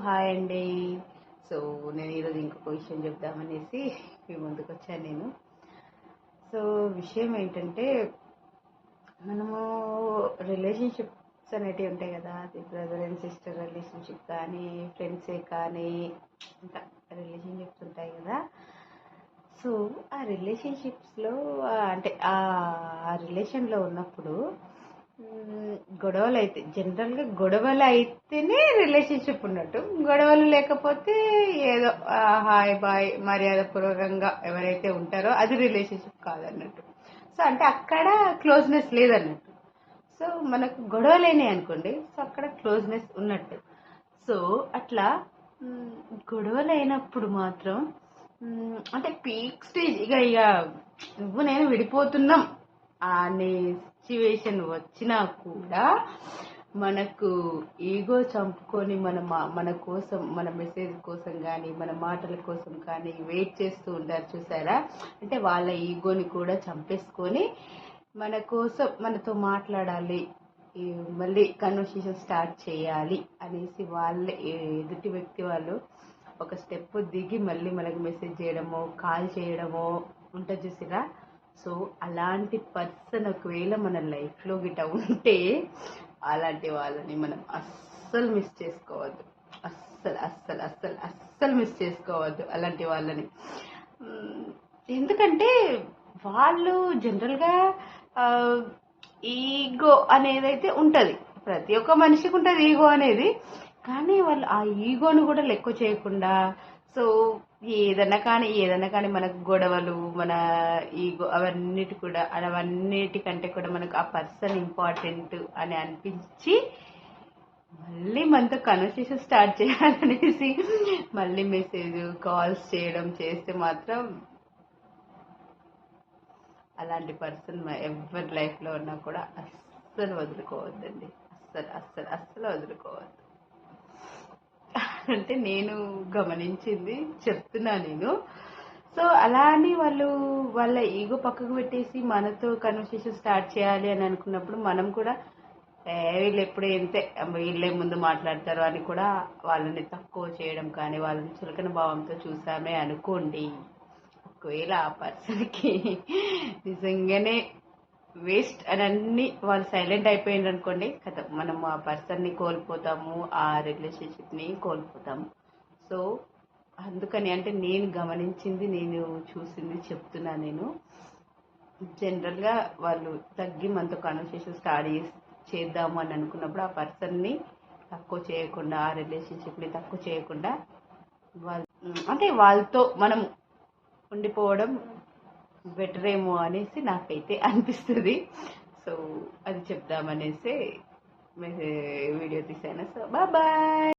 Hi అండి. So నేను ఈరోజు ఇంకొక విషయం చెప్దామనేసి మీ ముందుకు వచ్చాను నేను. సో విషయం ఏంటంటే, మనము రిలేషన్షిప్స్ అనేటివి ఉంటాయి కదా, అది బ్రదర్ అండ్ సిస్టర్ రిలేషన్షిప్ కానీ, ఫ్రెండ్సే కానీ, ఇంకా రిలేషన్షిప్స్ ఉంటాయి కదా. సో ఆ రిలేషన్షిప్స్లో అంటే ఆ రిలేషన్లో ఉన్నప్పుడు గొడవలు అయితే జనరల్గా గొడవలు అయితేనే రిలేషన్షిప్ ఉన్నట్టు. గొడవలు లేకపోతే ఏదో హాయ్ బాయ్ మర్యాదపూర్వకంగా ఎవరైతే ఉంటారో అది రిలేషన్షిప్ కాదన్నట్టు. సో అంటే అక్కడ క్లోజ్నెస్ లేదన్నట్టు. సో మనకు గొడవలేనే అనుకోండి, సో అక్కడ క్లోజ్నెస్ ఉన్నట్టు. సో అట్లా గొడవలు అయినప్పుడు మాత్రం అంటే పీక్ స్టేజ్, ఇక నువ్వు నేను విడిపోతున్నాం అనే సిచ్యువేషన్ వచ్చినా కూడా మనకు ఈగో చంపుకొని మన కోసం, మన మెసేజ్ కోసం కానీ, మన మాటల కోసం కానీ వెయిట్ చేస్తూ ఉంటారు చూసారా. అంటే వాళ్ళ ఈగోని కూడా చంపేసుకొని మన కోసం మనతో మాట్లాడాలి, మళ్ళీ కన్వర్సేషన్ స్టార్ట్ చేయాలి అనేసి వాళ్ళ ఎదుటి వ్యక్తి వాళ్ళు ఒక స్టెప్ దిగి మళ్ళీ మనకు మెసేజ్ చేయడమో కాల్ చేయడమో ఉంటుంది చూసిరా. సో అలాంటి పర్సన్ ఒకవేళ మన లైఫ్లో గిట్ట ఉంటే అలాంటి వాళ్ళని మనం అస్సలు మిస్ చేసుకోవద్దు. అస్సలు అస్సలు అస్సలు అస్సలు మిస్ చేసుకోవద్దు అలాంటి వాళ్ళని. ఎందుకంటే వాళ్ళు జనరల్గా ఈగో అనేది అయితే ఉంటుంది, ప్రతి ఒక్క మనిషికి ఉంటుంది ఈగో అనేది. కానీ వాళ్ళు ఆ ఈగోను కూడా లెక్క చేయకుండా, సో ఏదన్నా కానీ మనకు గొడవలు, మన ఈగో అవన్నిటికంటే కూడా మనకు ఆ పర్సన్ ఇంపార్టెంట్ అని అనిపించి మళ్ళీ మనతో కన్వర్సేషన్ స్టార్ట్ చేయాలనేసి మళ్ళీ మెసేజ్ కాల్స్ చేస్తే మాత్రం అలాంటి పర్సన్ ఎవరి లైఫ్లో ఉన్నా కూడా అస్సలు వదులుకోవద్దండి. అస్సలు అస్సలు అస్సలు వదులుకోవద్దు. అంటే నేను గమనించింది చెప్తున్నా నేను. సో అలా అని వాళ్ళు వాళ్ళ ఈగో పక్కకు పెట్టేసి మనతో కన్వర్సేషన్ స్టార్ట్ చేయాలి అని అనుకున్నప్పుడు మనం కూడా వీళ్ళు ఎప్పుడు ఎంతే వీళ్ళే ముందు మాట్లాడతారు అని కూడా వాళ్ళని తక్కువ చేయడం కానీ, వాళ్ళని చులకన భావంతో చూసామే అనుకోండి, ఒకవేళ ఆ పర్సన్కి నిజంగానే వేస్ట్ అని అన్ని వాళ్ళు సైలెంట్ అయిపోయింది అనుకోండి, కథ మనం ఆ పర్సన్ని కోల్పోతాము, ఆ రిలేషన్షిప్ని కోల్పోతాము. సో అందుకని అంటే నేను గమనించింది, నేను చూసింది చెప్తున్నా నేను. జనరల్గా వాళ్ళు తగ్గి మనతో కన్వర్సేషన్ స్టార్ట్ చేద్దాము అని అనుకున్నప్పుడు ఆ పర్సన్ని తక్కువ చేయకుండా, ఆ రిలేషన్షిప్ని తక్కువ చేయకుండా అంటే వాళ్ళతో మనం ఉండిపోవడం బెటర్ ఏమో అనేసి నాకైతే అనిపిస్తుంది. సో అది చెప్దామనేసి వీడియో తీసాను. So bye.